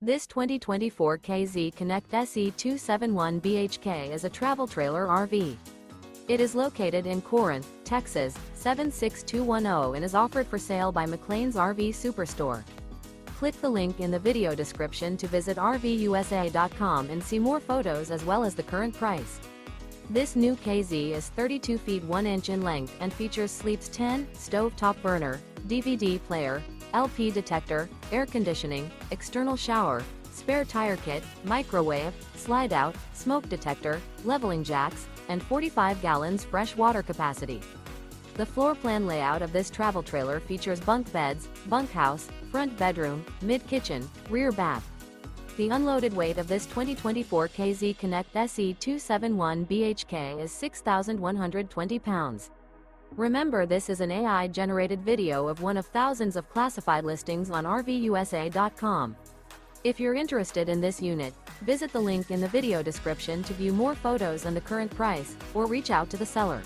This 2024 KZ Connect SE271 BHK is a travel trailer RV. It is located in Corinth, Texas, 76210 and is offered for sale by McClain's RV Superstore. Click the link in the video description to visit RVUSA.com and see more photos as well as the current price. This new KZ is 32 feet 1 inch in length and features Sleep's 10, stovetop burner, DVD player, LP detector, air conditioning, external shower, spare tire kit, microwave, slide-out, smoke detector, leveling jacks, and 45 gallons fresh water capacity. The floor plan layout of this travel trailer features bunk beds, bunkhouse, front bedroom, mid-kitchen, rear bath. The unloaded weight of this 2024 KZ Connect SE271 BHK is 6,120 pounds. Remember, this is an AI-generated video of one of thousands of classified listings on RVUSA.com. If you're interested in this unit, visit the link in the video description to view more photos and the current price, or reach out to the seller.